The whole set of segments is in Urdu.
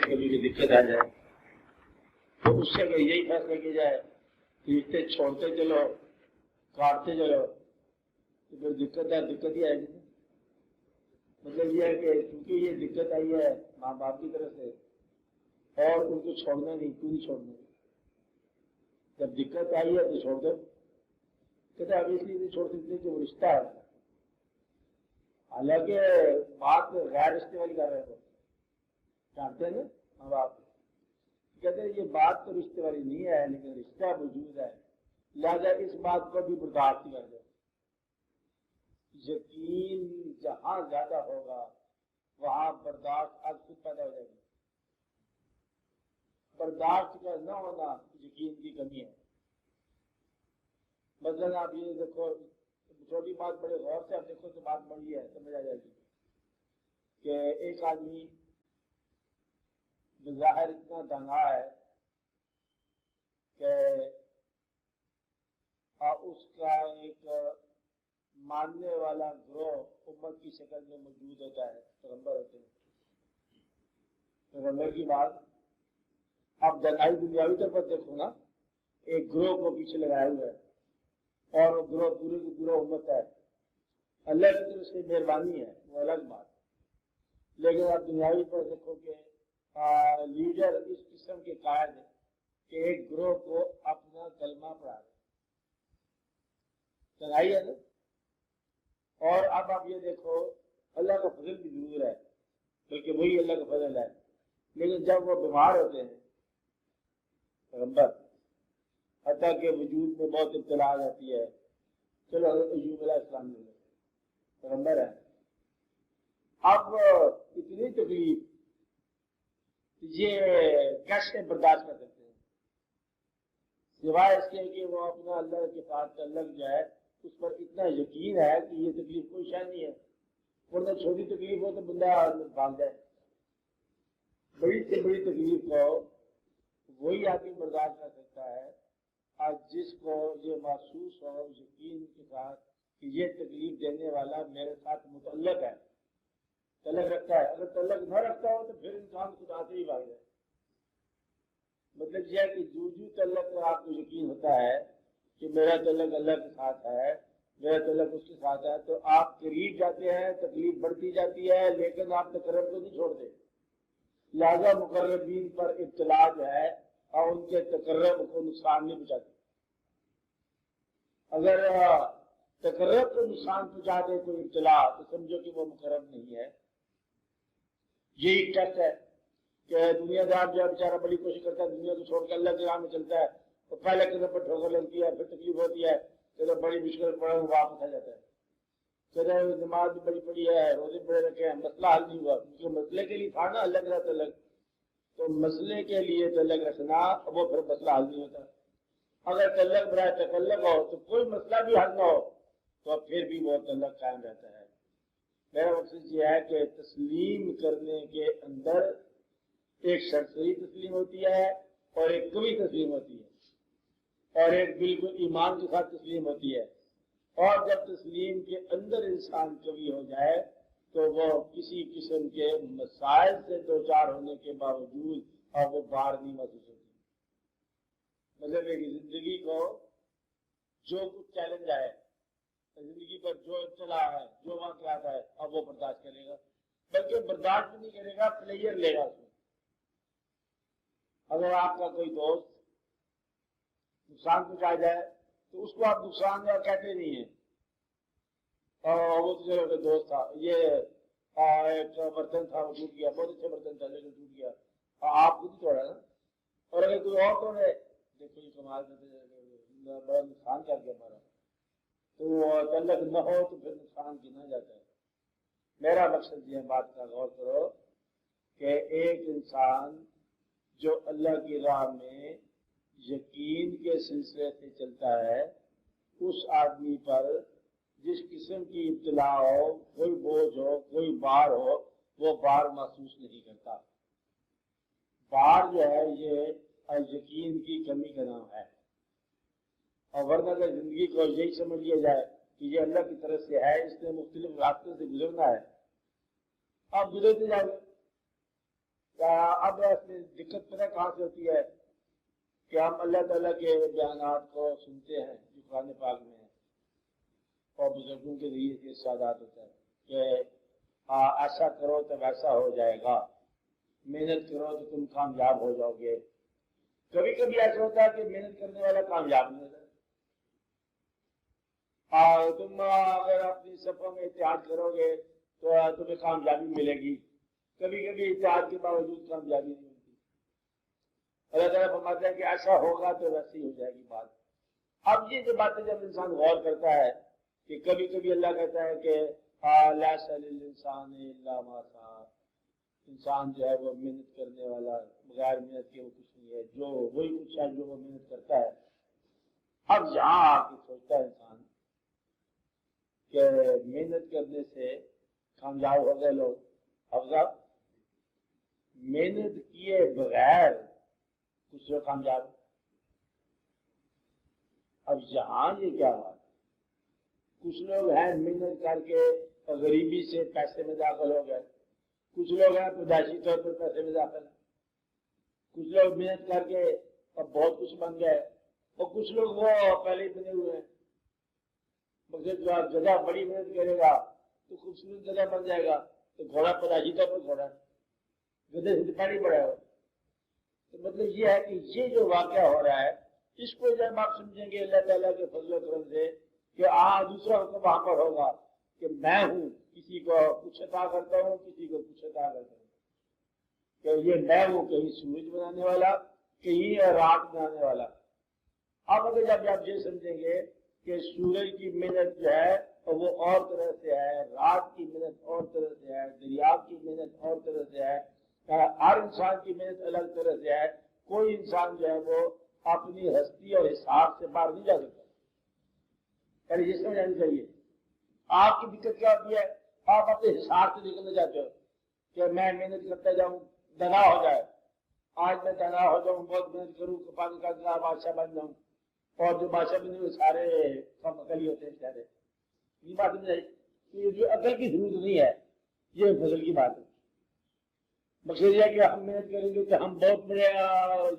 کبھی بھی دقت آ جائے تو اس سے اگر یہی فیصلہ کیا جائے کہ رشتے چھوڑتے چلو کاٹتے چلو تو پھر دقت ہی آئے گی. مطلب یہ ہے کہ کیونکہ یہ دقت آئی ہے ماں باپ کی طرف سے اور ان کو چھوڑنا نہیں, کیوں نہیں چھوڑنا؟ جب دقت آئی ہے تو چھوڑ دو. کہتے اب اس لیے نہیں چھوڑ سکتے کہ وہ رشتہ ہے. حالانکہ بات غیر رشتے والی کر رہے تھے, جانتے ہیں نا ماں باپ کہتے ہیں یہ بات تو رشتے والی نہیں ہے لیکن رشتہ موجود ہے, لہٰذا اس بات کو بھی برداشت کر دو. یقین جہاں زیادہ ہوگا وہاں برداشت اب خود پیدا ہو جائے گی. برداشت کا نہ ہونا یقین کی کمی ہے. مثلاً آپ یہ دیکھو, چھوٹی بات بڑے غور سے آپ دیکھو تو بات بڑی ہے, سمجھ آ جائے گی کہ ایک آدمی بظاہر اتنا دانا ہے کہ اس کا ایک ماننے والا گروہ امت کی شکل میں موجود ہوتا ہے, پیغمبر ہوتے ہیں. پیغمبر کی بات اب دنائی دنیاوی طور پر دیکھو نا, ایک گروہ کو پیچھے لگائے ہوئے ہے اور وہ گروہ پورے کی پورا امت ہے. اللہ کی طرف سے مہربانی ہے, وہ الگ بات. لیکن آپ دنیاوی پر دیکھو کہ لیڈر اس قسم کے قائد ہیں کہ ایک گروہ کو اپنا کلمہ پڑھا دے, چنگائی ہے نا. اور اب آپ یہ دیکھو اللہ کا فضل بھی ضرور ہے, بلکہ وہی اللہ کا فضل ہے, لیکن جب وہ بیمار ہوتے ہیں پیغمبر, حتیٰ کہ وجود میں بہت ابتلا آ جاتی ہے. چلو حضرت ایوب علیہ السلام نے پیغمبر ہے, اب اتنی تکلیف یہ کیسے برداشت کر سکتے ہیں سوائے اس کے کہ وہ اپنا اللہ کے ساتھ تعلق جو ہے اس پر اتنا یقین ہے کہ یہ تکلیف کوئی شے نہیں ہے. ورنہ چھوٹی تکلیف ہو تو بندہ بھاگ جائے, بڑی سے بڑی تکلیف کو وہی آدمی برداشت کر سکتا ہے اور جس کو یہ محسوس ہو یقین کے ساتھ کہ یہ تکلیف دینے والا میرے ساتھ متعلق ہے, تعلق رکھتا ہے. اگر تعلق نہ رکھتا ہو تو پھر انسان خدا سے ہی بھاگ جائے. مطلب یہ ہے کہ جو تعلق پر آپ کو یقین ہوتا ہے کہ میرا تعلق اللہ کے ساتھ ہے, میرا تعلق اس کے ساتھ ہے, تو آپ قریب جاتے ہیں, تکلیف بڑھتی جاتی ہے, لیکن آپ تقرب کو نہیں چھوڑتے. لہذا مقربین پر ابتلا جو ہے اور ان کے تقرب کو نقصان نہیں پہنچاتی. اگر تقرب کو نقصان پہنچا دے کوئی ابتلا تو سمجھو کہ وہ مقرب نہیں ہے. یہی ٹیسٹ ہے کہ دنیا دار جو ہے بیچارہ بڑی کوشش کرتا ہے, دنیا کو چھوڑ کے اللہ کی راہ میں چلتا ہے, تو پہلے قدم پر ٹھوکر لگتی ہے, پھر تکلیف ہوتی ہے, پھر بڑی مشکل پڑے واپس آ جاتا ہے. پھر نماز بھی بڑی پڑی ہے, روزے بڑے رکھے ہیں, مسئلہ حل نہیں ہوا, کیونکہ مسئلے کے لیے تھا نا اللہ کے ساتھ الگ, تو مسئلے کے لیے تعلق رکھنا وہ پھر مسئلہ حل نہیں ہوتا. اگر تعلق برائے تکلق ہو تو کوئی مسئلہ بھی حل نہ ہو تو پھر بھی وہ تعلق قائم رہتا ہے. میرا مقصد یہ ہے کہ تسلیم کرنے کے اندر ایک شرطی تسلیم ہوتی ہے اور ایک قوی تسلیم ہوتی ہے اور ایک بالکل ایمان کے ساتھ تسلیم ہوتی ہے. اور جب تسلیم کے اندر انسان قوی ہو جائے تو وہ کسی قسم کے مسائل سے دو چار ہونے کے باوجود اور وہ بار نہیں محسوس ہوتی. مطلب ایک زندگی کو جو کچھ چیلنج آئے, زندگی پر جو اطلاع ہے, جو واقعات ہے, اب وہ برداشت کرے گا, بلکہ برداشت بھی نہیں کرے گا, پلیئر لے گا اس میں. اگر آپ کا کوئی دوست نقصان پہنچا جائے تو اس کو آپ نقصان دہ کہتے نہیں ہیں, اور وہ تو دوست تھا, یہ ایک برتن تھا وہ ٹوٹ گیا, بہت اچھا برتن تھا لیکن ٹوٹ گیا, آپ خود ہی توڑا نا. اور اگر کوئی اور توڑے, دیکھو یہ کمال بڑا نقصان کر گیا ہمارا, تو تعلق نہ ہو تو پھر نقصان گنا جاتا ہے. میرا مقصد یہ بات کا غور کرو کہ ایک انسان جو اللہ کی راہ میں یقین کے سلسلے سے چلتا ہے, اس آدمی پر جس قسم کی ابتلا ہو, کوئی بوجھ ہو, کوئی بار ہو, وہ بار محسوس نہیں کرتا. بار جو ہے یہ یقین کی کمی کا نام ہے. اور ورنہ اگر زندگی کو یہی سمجھ لیا جائے کہ یہ اللہ کی طرف سے ہے, اس نے مختلف راستوں سے گزرنا ہے, آپ گزرتے جاؤ گے. اب دقت پتہ کہاں سے ہوتی ہے کہ ہم اللہ تعالیٰ کے بیانات کو سنتے ہیں جو قرآن پاک میں ہے اور بزرگوں کے ذریعے سے ارشادات ہوتا ہے کہ ایسا کرو تو ویسا ہو جائے گا، محنت کرو تو تم کامیاب ہو جاؤ گے۔ کبھی کبھی ایسا ہوتا ہے کہ محنت کرنے والا کامیاب نہیں ہوتا، تم اگر اپنی سفر میں اتحاد کرو گے تو تمہیں کامیابی ملے گی، کبھی کبھی اتحاد کے باوجود کامیابی نہیں ملتی۔ اللہ تعالیٰ فرماتے ہیں کہ ایسا ہوگا تو ویسی ہو جائے گی بات۔ اب یہ جو باتیں جب انسان غور کرتا ہے کہ کبھی کبھی اللہ کہتا ہے کہ لیس للانسان الا ما سعی، انسان جو ہے وہ محنت کرنے والا، بغیر محنت کے وہ کچھ نہیں ہے، جو وہی کچھ ہے جو وہ محنت کرتا ہے۔ اب یہاں آ کے سوچتا ہے انسان کہ محنت کرنے سے کامیاب ہو گئے لوگ، اب محنت کیے بغیر کچھ لوگ کامیاب۔ اب یہاں یہ کیا بات، کچھ لوگ ہیں محنت کر کے غریبی سے پیسے میں داخل ہو گئے، کچھ لوگ ہیں پیدائشی طور پر پیسے میں داخل ہیں، کچھ لوگ محنت کر کے اب بہت کچھ بن گئے، اور کچھ لوگ وہ پہلے ہی بنے ہوئے ہیں۔ مقصد جگہ بڑی محنت کرے گا تو خوبصورت جگہ بن جائے گا، تو گھوڑا پیدائشی طور پر گھوڑا گدھے سے پہلے بڑا ہو۔ تو مطلب یہ ہے کہ یہ جو واقعہ ہو رہا ہے اس کو جب آپ سمجھیں گے اللہ تعالیٰ کے فضل و کرم سے کہ دوسرا حکم وہاں پر ہوگا کہ میں ہوں، کسی کو کچھ عطا کرتا ہوں، کسی کو کچھ عطا کرتا ہوں، کہ یہ میں ہوں کہیں سورج بنانے والا، کہیں رات بنانے والا۔ اب اگر جب آپ یہ سمجھیں گے کہ سورج کی محنت جو ہے وہ اور طرح سے ہے، رات کی محنت اور طرح سے ہے، دریا کی محنت اور طرح سے ہے، ہر انسان کی محنت الگ طرح سے ہے، کوئی انسان جو ہے وہ اپنی ہستی اور حساب سے باہر نہیں جا سکتا۔ پہلے یہ سمجھ آنی چاہیے۔ آپ کی دقت کیا ہوتی ہے، آپ اپنے حساب سے نکلنا چاہتے ہو کہ میں محنت کرتا جاؤں، دنا ہو جائے، آج میں دنا ہو جاؤں، بہت محنت کروں، پاکستان کا بادشاہ بن جاؤں، اور جو بادشاہ بنے ہوئے سارے کم عقل ہی ہوتے ہیں بیچارے۔ یہ بات نہیں ہے، یہ جو عقل کی ضرورت نہیں ہے، یہ فضل کی بات ہے۔ مقصد یہ ہے کہ ہم محنت کریں گے تو ہم بہت بڑے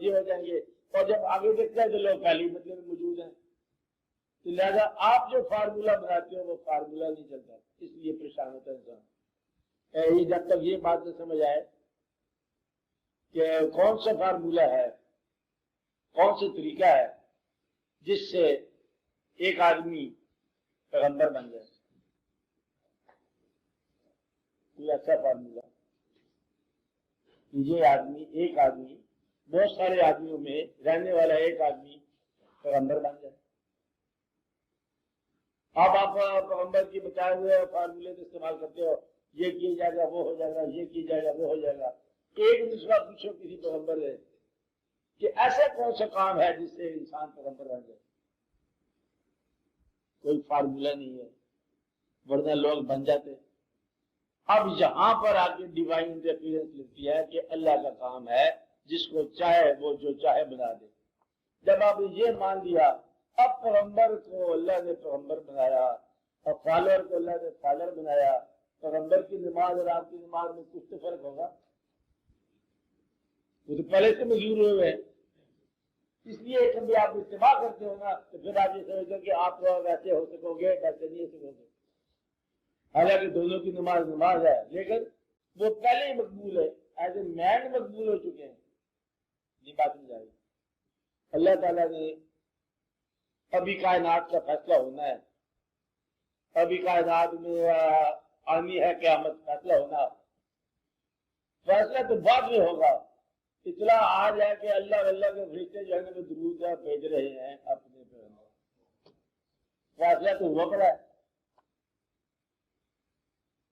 یہ ہو جائیں گے، اور جب آگے دیکھتے ہیں تو لوگ پہلے مطلب موجود ہیں، تو لہذا آپ جو فارمولہ بناتے ہو وہ فارمولہ نہیں چلتا، اس لیے پریشان ہوتا ہے انسان۔ جب تک یہ بات نہ سمجھ آئے کہ کون سا فارمولہ ہے، کون سا طریقہ ہے جس سے ایک آدمی پیغمبر بن جائے، کوئی اچھا فارمولہ، یہ آدمی، ایک آدمی بہت سارے آدمیوں میں رہنے والا ایک آدمی پیغمبر بن جائے۔ اب آپ پیغمبر کی بتائے ہوئے فارمولے کا استعمال کرتے ہو، یہ کیا جائے گا وہ ہو جائے گا، یہ کیا جائے گا وہ ہو جائے گا۔ ایک دوسرا پوچھو کسی پیغمبر ہے کہ ایسا کون سا کام ہے جس سے انسان پیغمبر بن جائے، کوئی فارمولہ نہیں ہے، ورنہ لوگ بن جاتے۔ اب یہاں پر آ کے ڈیوائن انٹرفیئرنس لکھتی ہے کہ اللہ کا کام ہے جس کو چاہے وہ جو چاہے بنا دے۔ جب آپ نے یہ مان لیا، اب پیغمبر کو اللہ نے پیغمبر بنایا اور فالوور کو اللہ نے فالوور بنایا، پیغمبر کی نماز اور آپ کی نماز میں کچھ تو فرق ہوگا، وہ تو پہلے سے مجبور ہوئے ہیں۔ اس لیے کبھی آپ اتباع کرتے ہو نا تو پھر آپ یہ سمجھتے ہو کہ آپ ویسے ہو سکو گے، ویسے نہیں ہو سکو گے۔ حالانکہ دونوں کی نماز نماز ہے، لیکن وہ پہلے ہی مقبول ہے، ایز اے مین مقبول ہو چکے ہیں۔ یہ بات نہیں جائے گی۔ اللہ تعالیٰ نے ابھی کائنات کا فیصلہ ہونا ہے، ابھی کائنات میں آنی ہے قیامت، فیصلہ ہونا، فیصلہ تو بعد میں ہوگا۔ اطلاع آ جائے کہ اللہ کے فرشتے جو ہے نا وہ درود بھیج رہے ہیں اپنے پیغمبر، فیصلہ تو ہوا پڑا ہے۔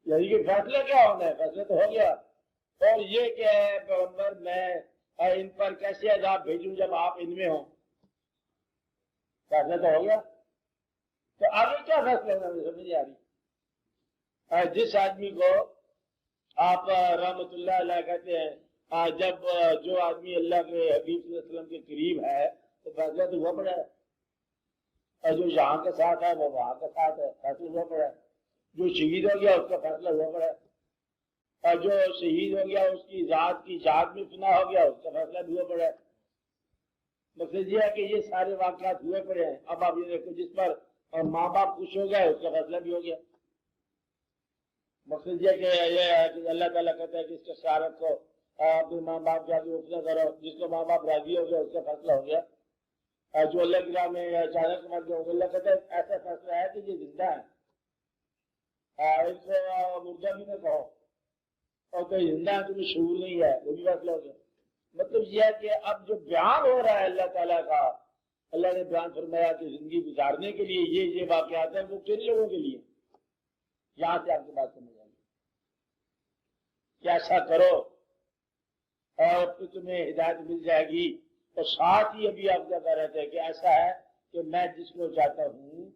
یعنی کہ فیصلہ کیا ہونا ہے، فیصلہ تو ہو گیا۔ اور یہ کہ پیغمبر میں ان پر کیسے عذاب بھیجوں جب آپ ان میں ہوں، فیصلہ تو ہو گیا۔ تو آگے کیا فیصلہ ہونا مجھے سمجھ نہیں آ رہی۔ جس آدمی کو آپ رحمت اللہ علیہ کہتے ہیں، جب جو آدمی اللہ کے حبیب صلی اللہ علیہ وسلم کے قریب ہے تو فیصلہ تو ہوا پڑا ہے، اور جو یہاں کا ساتھ ہے وہ وہاں کا ساتھ ہے، فیصلہ ہوا پڑا ہے، جو شہید ہو گیا اس کا فیصلہ ہوا پڑا ہے۔ اور جو شہید ہو گیا اس کی ذات کی جات میں فنا ہو گیا، اس کا فیصلہ بھی ہوا پڑا ہے۔ مقصد یہ ہے کہ یہ سارے واقعات ہوئے پڑے ہیں۔ اب آپ یہ دیکھو جس پر اور ماں باپ خوش ہو گئے اس کا فیصلہ بھی ہو گیا۔ مقصد یہ کہ یہ ہے کہ اللہ تعالیٰ کہتا ہے کہ اس کے شہادت کو اپنے ماں باپ کے آگے اٹھنا کرو، جس کو ماں باپ راضی ہو گیا اس کا فیصلہ ہو گیا۔ جو اللہ کی راہ میں اچانک مر گیا اللہ کہتا ہے ایسا فیصلہ ہے کہ یہ زندہ ہے، اس کو مردہ بھی نہ کہو، اور کوئی زندہ ہے تمہیں شعور نہیں ہے، وہ بھی فیصلہ ہو گیا۔ مطلب یہ ہے کہ اب جو بیان ہو رہا ہے اللہ تعالیٰ کا، اللہ نے بیان فرمایا کہ زندگی گزارنے کے لیے یہ واقعات ہیں، وہ کن لوگوں کے لیے؟ یہاں سے آپ کی بات سمجھ آئی کہ ایسا کرو اور پھر تمہیں ہدایت مل جائے گی۔ اور ساتھ ہی ابھی آپ کیا کہہ رہے تھے کہ ایسا ہے کہ میں جس کو چاہتا ہوں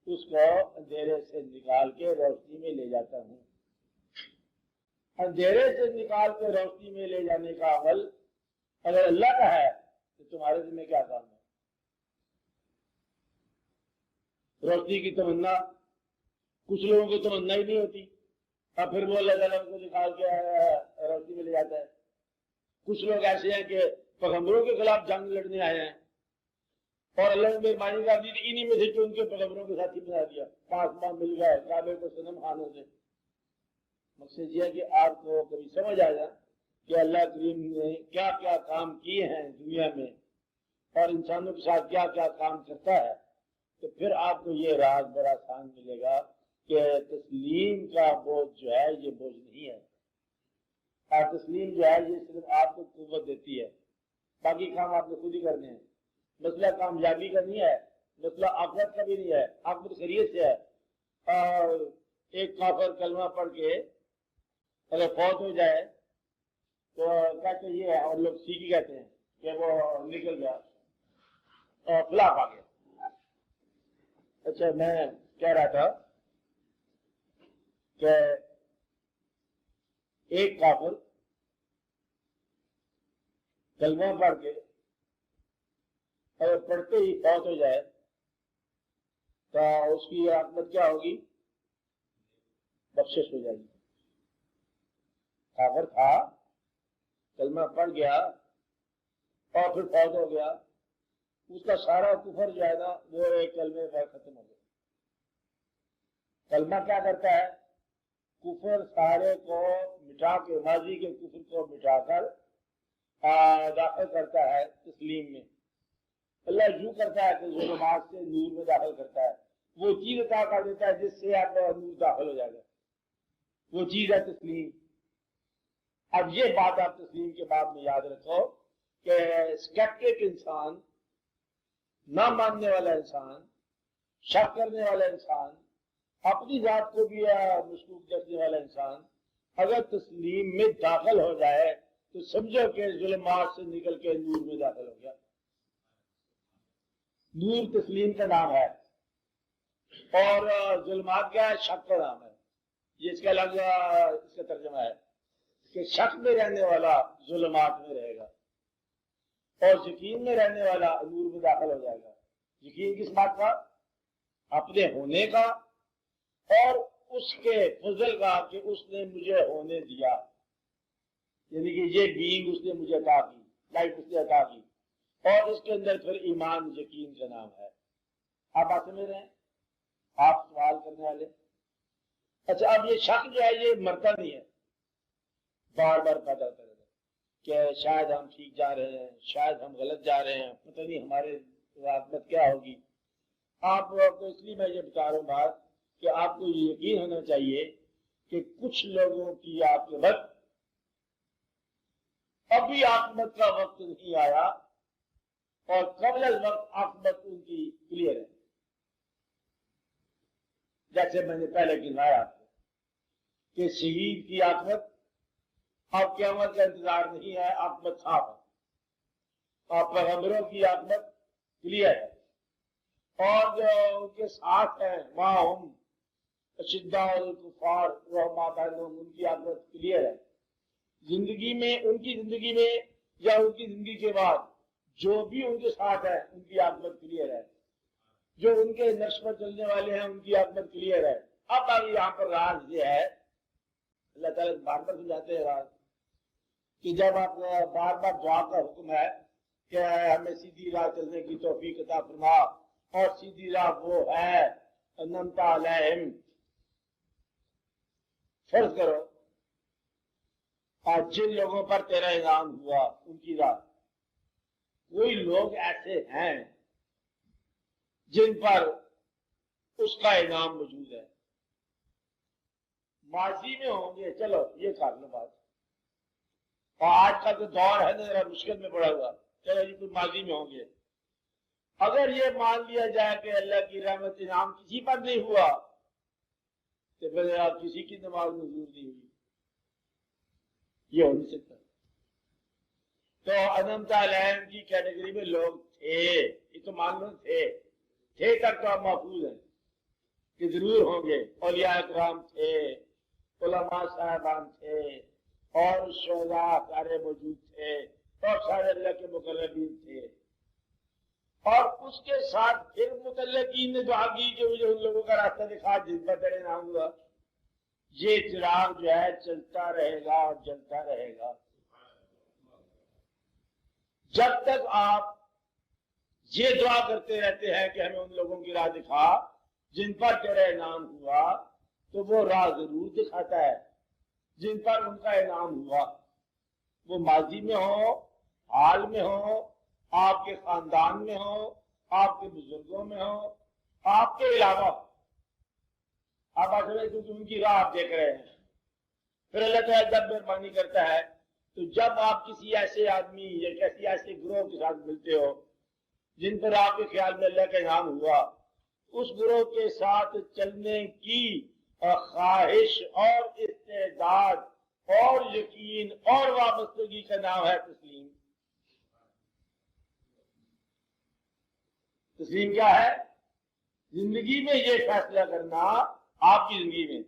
اس کو اندھیرے سے نکال کے روشنی میں لے جاتا ہوں۔ اندھیرے سے نکال کے روشنی میں لے جانے کا عمل اگر اللہ کا ہے تو تمہارے ذمہ کیا کام ہے؟ روشنی کی تمنا کچھ لوگوں کو تمنا ہی نہیں ہوتی، اور پھر وہ اللہ تعالیٰ کو نکال کے روشنی میں لے جاتا ہے۔ کچھ لوگ ایسے ہیں کہ پیغمبروں کے خلاف جنگ لڑنے آئے ہیں اور اللہ نے مہربانی کر دی انہی میں سے جو ان کے پیغمبروں کے ساتھی بنا دیا، 5 ماہ مل گئے کعبے کو صنم خانوں سے۔ مقصد یہ ہے کہ آپ کو کبھی سمجھ آ جائے کہ اللہ کریم نے کیا کیا کام کیے ہیں دنیا میں اور انسانوں کے ساتھ کیا کیا کام کرتا ہے، تو پھر آپ کو یہ راز بڑا آسان ملے گا کہ تسلیم کا بوجھ جو ہے یہ بوجھ نہیں ہے، اور تسلیم جو ہے یہ صرف آپ کو قوت دیتی ہے، باقی کام آپ نے خود ہی کرنے ہیں۔ مسئلہ کامیابی کا نہیں ہے، مسئلہ آخرت کا بھی نہیں ہے، آخرت خیریت سے ہے۔ اور ایک کافر کلمہ پڑھ کے اگر فوت ہو جائے تو کہتے یہ ہے، اور لوگ سیکھی کہتے ہیں کہ وہ نکل گیا اور خلاف آ گیا۔ اچھا میں کہہ رہا تھا کہ ایک کافر کلمہ پڑھ کے اگر پڑھتے ہی فوت ہو جائے تو اس کی عاقبت کیا ہوگی؟ بخشش ہو جائے گی۔ کافر تھا، کلمہ پڑھ گیا اور پھر فوت ہو گیا، اس کا سارا کفر جو ہے نا وہ ایک کلمے پر ختم ہو گیا۔ کلمہ کیا کرتا ہے؟ کفر سارے کو مٹا کے، ماضی کے کفر کو مٹا کر داخل کرتا ہے تسلیم میں۔ اللہ یوں کرتا ہے کہ ظلمات سے نور میں داخل کرتا ہے، وہ چیز عطا کر دیتا ہے جس سے آپ کا نور داخل ہو جائے گا، وہ چیز ہے تسلیم۔ اب یہ بات آپ تسلیم کے بعد میں یاد رکھو کہ اسکیپٹک انسان، نہ ماننے والا انسان، شک کرنے والا انسان، اپنی ذات کو بھی مشکوک دیکھنے والا انسان اگر تسلیم میں داخل ہو جائے تو سمجھو کہ ظلمات سے نکل کے نور میں داخل ہو گیا۔ نور تسلیم کا نام ہے اور ظلمات کیا ہے؟ شک کا نام ہے۔ یہ اس کا الگ اس کا ترجمہ ہے کہ شک میں رہنے والا ظلمات میں رہے گا اور یقین میں رہنے والا نور میں داخل ہو جائے گا۔ یقین کس بات کا؟ اپنے ہونے کا اور اس کے فضل کا کہ اس نے مجھے ہونے دیا، یعنی کہ یہ بینگ اس نے مجھے عطا کی، لائف اس نے عطا کی، اور اس کے اندر پھر ایمان یقین کا نام ہے۔ آپ بات سمجھ رہے ہیں؟ آپ سوال کرنے والے؟ اچھا اب یہ شک جو ہے یہ مرتا نہیں ہے، بار بار پیدا ہوتا رہتا ہے کہ شاید ہم ٹھیک جا رہے ہیں، شاید ہم غلط جا رہے ہیں، پتہ نہیں ہمارے عاقبت کیا ہوگی۔ آپ کو اس لیے میں یہ بتا رہا ہوں بات کہ آپ کو یہ یقین ہونا چاہیے کہ کچھ لوگوں کی عاقبت ابھی عاقبت کا وقت نہیں آیا اور قبل از وقت عاقبت ان کی کلیئر ہے۔ جیسے میں نے پہلے گنوایا آپ کو کہ شہید کی عاقبت اب قیامت کا انتظار نہیں ہے، عاقبت صاف ہے، اور پیغمبروں کی عاقبت کلیئر ہے، اور جو ان کے ساتھ ہیں ماہم اشداء الکفار رحماء بینہم، ان کی عاقبت کلیئر ہے۔ زندگی میں، ان کی زندگی میں یا ان کی زندگی کے بعد جو بھی ان کے ساتھ ہے ان کی عاقبت کلیئر ہے، جو ان کے نقش پر چلنے والے ہیں ان کی عاقبت کلیئر ہے۔ اب یہاں پر راز یہ ہے اللہ تعالیٰ بار بار سمجھاتے ہیں بات کہ جب آپ بار بار دعا کا حکم ہے کہ ہمیں سیدھی راہ چلنے کی توفیق عطا فرما، اور سیدھی راہ وہ ہے انعمت علیہم، فرض کرو اور جن لوگوں پر تیرا انعام ہوا ان کی راہ، کوئی لوگ ایسے ہیں جن پر اس کا انعام موجود ہے، ماضی میں ہوں گے، چلو یہ کر لو بات، اور آج کا جو دور ہے نا ذرا مشکل میں پڑا ہوا، چلو یہ کوئی ماضی میں ہوں گے، اگر یہ مان لیا جائے کہ اللہ کی رحمت انعام کسی پر نہیں ہوا تو پھر آپ کسی کی نماز منظور نہیں ہوئی، یہ ہو نہیں سکتا۔ تو انعمت علیہم کی کیٹیگری میں لوگ تھے، یہ تو مان لو تھے تک تو آپ محفوظ ہیں کہ ضرور ہوں گے، اولیاء اکرام تھے، علماء صاحبان تھے، اور شہداء سارے موجود تھے، اور سارے اللہ کے مقربین تھے، اور اس کے ساتھ پھر متعلقین نے دعا کی کہ مجھے ان لوگوں کا راستہ دکھا جن پر تیرے نام ہوا۔ یہ چراغ جو ہے چلتا رہے گا اور جلتا رہے گا جب تک آپ یہ دعا کرتے رہتے ہیں کہ ہمیں ان لوگوں کی راہ دکھا جن پر تیرا انعام ہوا، تو وہ راہ ضرور دکھاتا ہے جن پر ان کا انعام ہوا، وہ ماضی میں ہو، حال میں ہو، آپ کے خاندان میں ہو، آپ کے بزرگوں میں ہو، آپ کے علاوہ آپ آسے کیونکہ ان کی راہ آپ دیکھ رہے ہیں۔ پھر اللہ تعالیٰ جب مہربانی کرتا ہے تو جب آپ کسی ایسے آدمی یا کسی ایسے گروہ کے ساتھ ملتے ہو جن پر آپ کے خیال میں اللہ کا انعام ہوا، اس گروہ کے ساتھ چلنے کی خواہش اور استعداد اور یقین اور وابستگی کا نام ہے تسلیم۔ تسلیم کیا ہے؟ زندگی میں یہ فیصلہ کرنا، آپ کی زندگی میں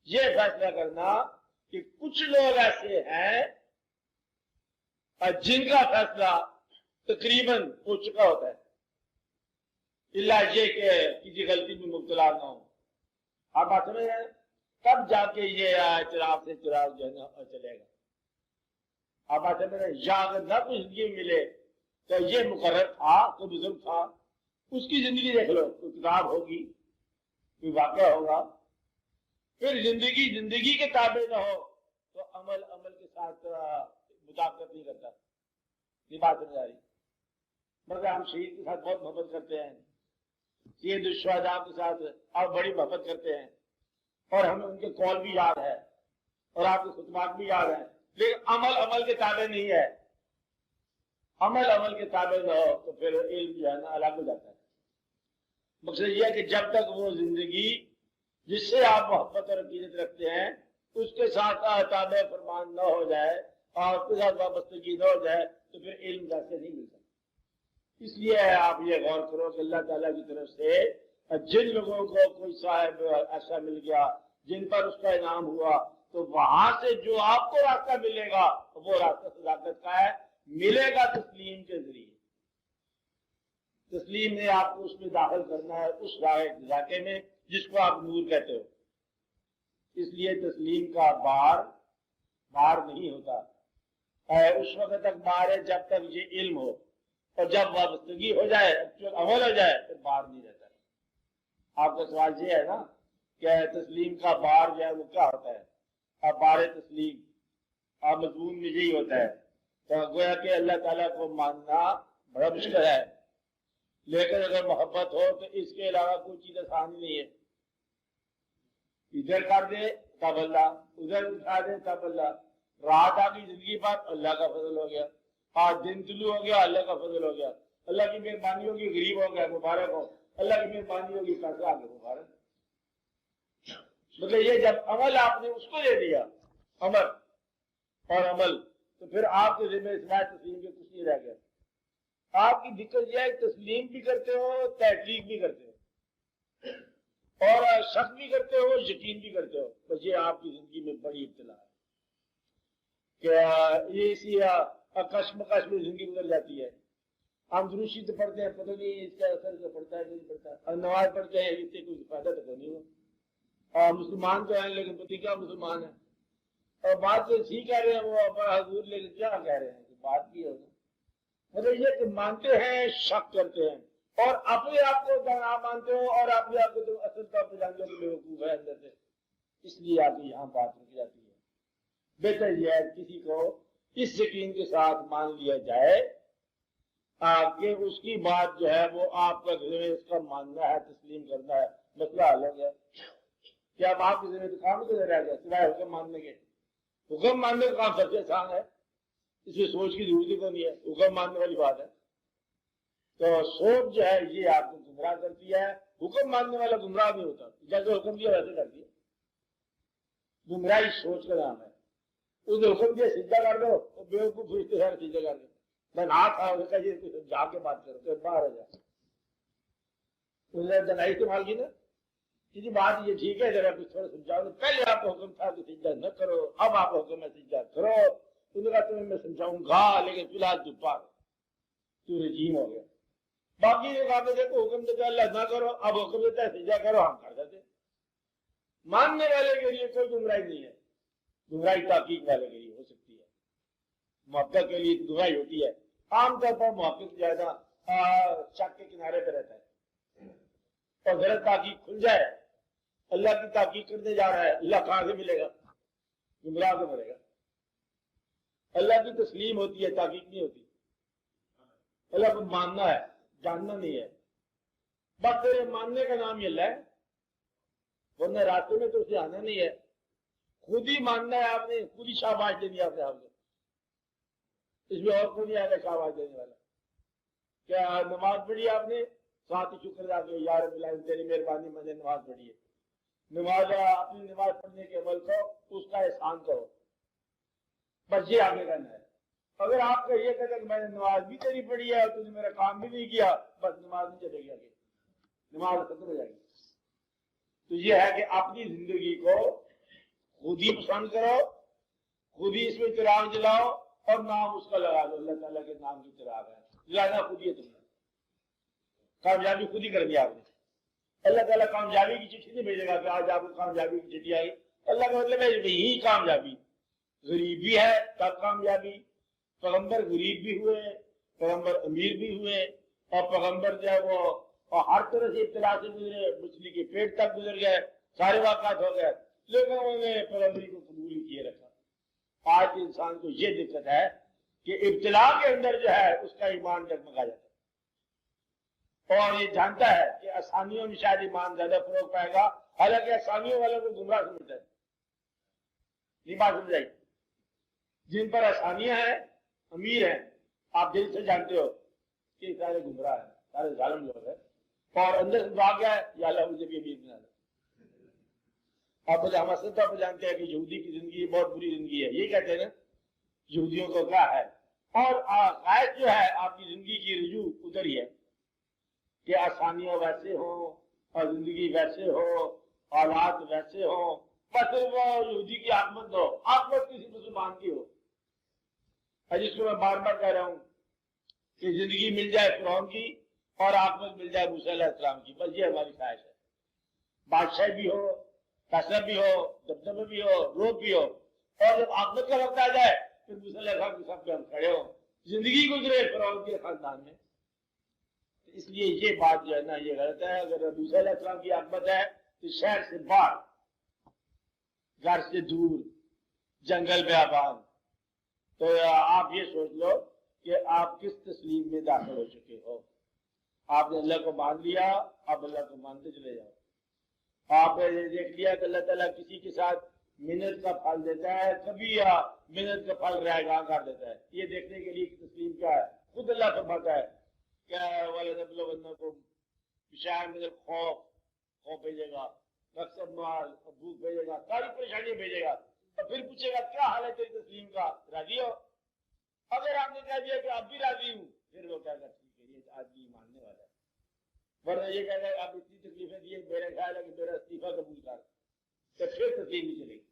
یہ فیصلہ کرنا کہ کچھ لوگ ایسے ہیں جن کا فیصلہ تقریباً ہو چکا ہوتا ہے، اللہ یہ کہ کسی غلطی میں مبتلا نہ ہو۔ آپ بات سمجھ رہے ہیں؟ تب جا کے یہ چراغ سے چراغ جو ہے نا چلے گا۔ آپ بات سمجھ رہے ہیں؟ یا اگر نہ کوئی زندگی میں ملے تو یہ مقرر تھا، کوئی بزرگ تھا، اس کی زندگی دیکھ لو، کوئی کتاب ہوگی، کوئی واقعہ ہوگا، پھر زندگی کے تابع نہ ہو تو عمل کے ساتھ مطابقت نہیں کرتا۔ یہ بات سمجھ آ رہی؟ مگر ہم شہید کے ساتھ بہت محبت کرتے ہیں، سید الشہداء کے ساتھ آپ بڑی محبت کرتے ہیں، اور ہمیں ان کے قول بھی یاد ہے اور آپ کے خطبات بھی یاد ہیں، لیکن عمل کے تابع نہیں ہے۔ عمل کے تابع نہ ہو تو پھر علم جو ہے نا الگ ہو جاتا ہے۔ مقصد یہ ہے کہ جب تک وہ زندگی جس سے آپ محبت اور عقیدت رکھتے ہیں اس کے ساتھ تابع فرمان نہ ہو جائے اور اس کے ساتھ وابستگی نہ ہو جائے تو پھر علم جیسے نہیں مل سکتا۔ اس لیے آپ یہ غور کرو کہ اللہ تعالیٰ کی طرف سے جن لوگوں کو کوئی صاحب ایسا مل گیا جن پر اس کا انعام ہوا، تو وہاں سے جو آپ کو راستہ ملے گا وہ راستہ صداقت کا ہے، ملے گا تسلیم کے ذریعے۔ تسلیم نے آپ کو اس میں داخل کرنا ہے، اس راہ ذاکے میں جس کو آپ نور کہتے ہو۔ اس لیے تسلیم کا بار نہیں ہوتا، اس وقت تک بار ہے جب تک یہ علم ہو، اور جب وابستگی ہو جائے، عمل ہو جائے، پھر بار نہیں رہتا۔ آپ کا سوال یہ ہے نا کہ تسلیم کا بار جو ہے وہ کیا ہوتا ہے؟ بار تسلیم مضمون میں یہی ہوتا ہے، تو گویا کہ اللہ تعالیٰ کو ماننا بڑا مشکل ہے، لیکن اگر محبت ہو تو اس کے علاوہ کوئی چیز آسان نہیں ہے۔ ادھر کر دے تب اللہ، ادھر اٹھا دے تب اللہ، رات آ گئی زندگی پر اللہ کا فضل ہو گیا، آج دن طلوع ہو گیا اللہ کا فضل ہو گیا، اللہ کی مہربانی ہوگی غریب ہو گیا مبارک ہو، اللہ کی مہربانی ہوگی پیسہ آ گیا مبارک۔ مطلب یہ جب عمل آپ نے اس کو دے دیا، عمل تو پھر آپ کے ذمہ سوائے تسلیم کے کچھ نہیں رہ گیا۔ آپ کی دقت یہ ہے کہ تسلیم بھی کرتے ہو، تحقیق بھی کرتے ہو، اور شک بھی کرتے ہو، یقین بھی کرتے ہو، بس یہ آپ کی زندگی میں بڑی ابتلا ہے کہ یہ اسی کشمکش میں زندگی گزر جاتی ہے۔ ہم دروشی تو پڑھتے ہیں، پتہ نہیں اس کا اثر سے پڑتا ہے نہیں پڑتا، اور نماز پڑھتے ہیں، اس سے کوئی فائدہ تو نہیں ہوا، اور مسلمان تو ہیں لیکن پتہ کیا مسلمان ہے، اور بات تو ٹھیک کہہ رہے ہیں وہ حضور، لیکن کیا کہہ رہے ہیں کہ بات کی ہوگی مطلب یہ کہ مانتے ہیں، شک کرتے ہیں، اور اپنے آپ کو نہ مانتے ہو اور اپنے آپ کو تو اصل طور پہ جانتے ہو کہ بیوقوف ہے اندر سے، اس لیے آپ کی یہاں بات رک جاتی ہے۔ بہتر یہ ہے کسی کو اس یقین کے ساتھ مان لیا جائے کہ اس کی بات جو ہے وہ آپ کا اس کا ماننا ہے، تسلیم کرنا ہے، مسئلہ حل ہو گیا۔ کیا اب آپ کی ذمہ تو کام کدھر رہ گیا سوائے حکم ماننے کے؟ حکم ماننے کا کام سب سے آسان ہے، اس میں سوچ کی ضرورت ہی تو نہیں ہے، حکم ماننے والی بات ہے۔ تو سوچ جو ہے یہ آپ کو گمراہ کرتی ہے، حکم ماننے والا گمراہ نہیں ہوتا، جیسے حکم دیا ویسے کر دیا، گمراہی سوچ کا نام ہے۔ اس نے حکم دیا سجدہ کر دو، بیوقوف فرشتے سارے سجدہ کر دو، میں ہاتھ آ یہ جا کے بات کرو تو باہر ہو جائے، اس نے دنائی استعمال کی نا کہ بات یہ ٹھیک ہے ذرا کچھ تھوڑا سمجھاؤ، پہلے آپ کو حکم تھا کہ سجدہ نہ کرو، اب آپ حکم ہے سجدہ کرو، انہوں نے کہا تمہیں میں سمجھاؤں گا لیکن فی الحال تو پاک تو رجیم ہو گیا۔ باقی یہ بات ہے کہ حکم دیتا ہے اللہ نہ کرو، اب حکم دیتا ہے سجدہ کرو، ہم کر دیتے۔ ماننے والے کے لیے کوئی گمراہی نہیں ہے، گمراہی تحقیق والے کے لیے ہو سکتی ہے، محقق کے لیے گمراہی ہوتی ہے۔ عام طور پر محقق زیادہ شک کے کنارے پہ رہتا ہے، اور غلط تحقیق کھل جائے، اللہ کی تحقیق کرنے جا رہا ہے، اللہ کہاں سے ملے گا؟ گمراہ سے ملے گا۔ اللہ کی تسلیم ہوتی ہے، تحقیق نہیں ہوتی۔ اللہ کو ماننا ہے، جاننا نہیں ہے، بس تیرے ماننے کا نام یہ اللہ ہے، ورنہ راستے میں تو اسے آنا نہیں ہے، خود ہی ماننا ہے آپ نے، خود ہی شاباش دینی ہے اپنے آپ کو، اس میں اور کوئی نہیں آئے گا شاباش دینے والا۔ کیا نماز پڑھی آپ نے، ساتھ ہی شکر ادا کیا یا رب العالمین تیری مہربانی میں نے نماز پڑھی ہے، نماز اپنی نماز پڑھنے کے عمل کو اس کا احسان کرو، بس یہ آگے کرنا ہے۔ اگر آپ کا یہ کہتے کہ میں نے نماز بھی تیری پڑھی ہے اور تم نے میرا کام بھی نہیں کیا، بس نماز نہیں چلے گی آگے، نماز ختم ہو جائے گی۔ تو یہ ہے کہ اپنی زندگی کو خود ہی پسند کرو، خود ہی اس میں چراغ جلاؤ، اور نام اس کا لگا دو، اللہ تعالیٰ کے نام کی چراغ ہے، جلانا خود ہی ہے، تم نے کامیابی خود ہی کر دیا آپ نے۔ اللہ تعالیٰ کامیابی کی چٹھی نہیں بھیجے گا کہ آج آپ کو کامیابی کی چٹھی آئی، اللہ کا مطلب ہے یہی کامیابی، غریب بھی ہے تب کامیابی، پیغمبر غریب بھی ہوئے، پیغمبر امیر بھی ہوئے، اور پیغمبر جو ہے وہ ہر طرح سے ابتلا سے گزرے، مچھلی کے پیٹ تک گزر گئے، سارے واقعات ہو گئے، لیکن انہوں نے پیغمبری کو قبول ہی کیے رکھا۔ آج انسان کو یہ دقت ہے کہ ابتلا کے اندر جو ہے اس کا ایمان ڈگمگا جاتا ہے، اور یہ جانتا ہے کہ آسانیوں میں شاید ایمان زیادہ فروغ پائے گا، حالانکہ آسانیوں والوں کو گمراہ سمجھتا ہے۔ نہیں بات سمجھائی؟ جن پر آسانیاں ہیں، امیر ہیں، آپ دل سے جانتے ہو کہ سارے گمراہ ہیں، سارے ظالم لوگ ہیں، اور اندر سے دعا کیا ہے یا اللہ مجھے بھی امیر بنا دے۔ آپ ہم اصل طور پر جانتے ہیں کہ یہودی کی زندگی بہت بری زندگی ہے، یہ کہتے ہیں نا یہودیوں کو کیا ہے، اور غائب جو ہے آپ کی زندگی کی رجوع ادھر ہی ہے کہ آسانیاں ویسے ہوں اور زندگی ویسے ہو، حالات ویسے ہوں، بس وہ یہودی کی حکمت ہو، حکمت کسی مسلمان کی ہو۔ جس کو میں بار بار کہہ رہا ہوں کہ زندگی مل جائے فرعون کی اور حکمت مل جائے موسیٰ علیہ السلام کی، بس یہ ہماری خواہش ہے، بادشاہ بھی ہو، فیصلہ بھی ہو، دبدبہ بھی ہو، روپ بھی ہو، اور جب حکمت کا وقت آ جائے پھر موسیٰ علیہ السلام کے سب پہ ہم کھڑے ہوں، زندگی گزرے فرعون کے خاندان میں۔ اس لیے یہ بات جو ہے نا یہ غلط ہے۔ اگر موسیٰ علیہ السلام کی حکمت ہے تو شہر سے باہر، گھر سے دور، جنگل بیابان، تو آپ یہ سوچ لو کہ آپ کس تسلیم میں داخل ہو چکے ہو۔ آپ نے اللہ کو مان لیا، اب اللہ کو مانتے چلے جاؤ۔ آپ نے دیکھ لیا کہ اللہ تعالیٰ کسی کے ساتھ محنت کا پھل دیتا ہے، کبھی محنت کا پھل رائے گاں کر دیتا ہے، یہ دیکھنے کے لیے تسلیم کیا ہے؟ خود اللہ فرماتا ہے کہ وَلَنَبْلُوَنَّكُمْ بِشَيْءٍ مِّنَ الْخَوْفِ، خوف بھیجے گا، مقصد مال، بھوک بھیجے گا، ساری پریشانیاں بھیجے گا، اور پھر پوچھے گا کیا حال ہے تیری تسلیم کا، راضی ہو؟ اگر آپ نے کہہ دیا کہ اب بھی راضی ہوں، پھر وہ کہے گا ٹھیک ہے یہ آدمی ماننے والا ہے، ورنہ یہ کہے گا آپ اتنی تکلیفیں دیے، میرا خیال ہے کہ میرا استعفیٰ قبول کر، تو پھر تسلیم نہیں چلے گی۔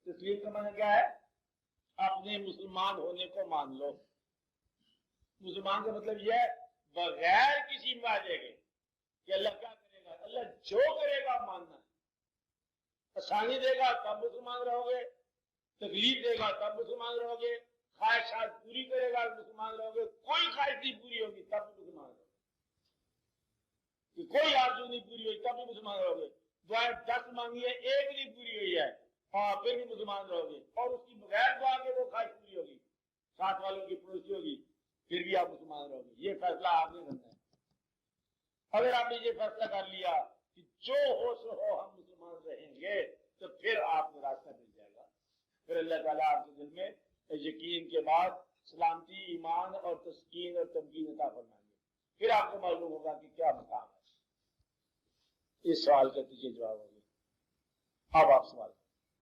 تسلیم کا معنی کیا ہے؟ اپنے مسلمان ہونے کو مان لو۔ مسلمان کا مطلب یہ ہے بغیر کسی معاہدے کے کہ اللہ کیا کرے گا، اللہ جو کرے گا ماننا ہے، آسانی دے گا تب مسلمان رہو گے، تکلیف دے گا تب مسلمان رہو گے، خواہشات پوری کرے گا مسلمان رہو گے، کوئی خواہش نہیں پوری ہوگی تب بھی مسلمان رہو گے، کوئی آرزو نہیں پوری ہوئی تب بھی مسلمان رہو گے، دعائیں 10 مانگی ہے ایک نہیں پوری ہوئی ہے اور پھر بھی مسلمان رہو گے، اور اس کی بغیر دعا کے وہ خواہش پوری ہوگی، ساتھ والوں کی پڑوسی ہوگی، پھر بھی آپ مسلمان رہو گے۔ یہ فیصلہ آپ نے کرنا ہے۔ اگر آپ نے یہ فیصلہ کر لیا کہ جو ہو سو ہو ہم مسلمان رہیں گے تو پھر آپ کو راستہ مل جائے گا، پھر اللہ تعالیٰ آپ کے دل میں یقین کے بعد سلامتی، ایمان اور تسکین اور تمکین عطا فرمائیں گے، پھر آپ کو معلوم ہوگا کہ کیا مقام ہے۔ اس سوال کا تجھے جواب ہوگا۔ اب آپ سوال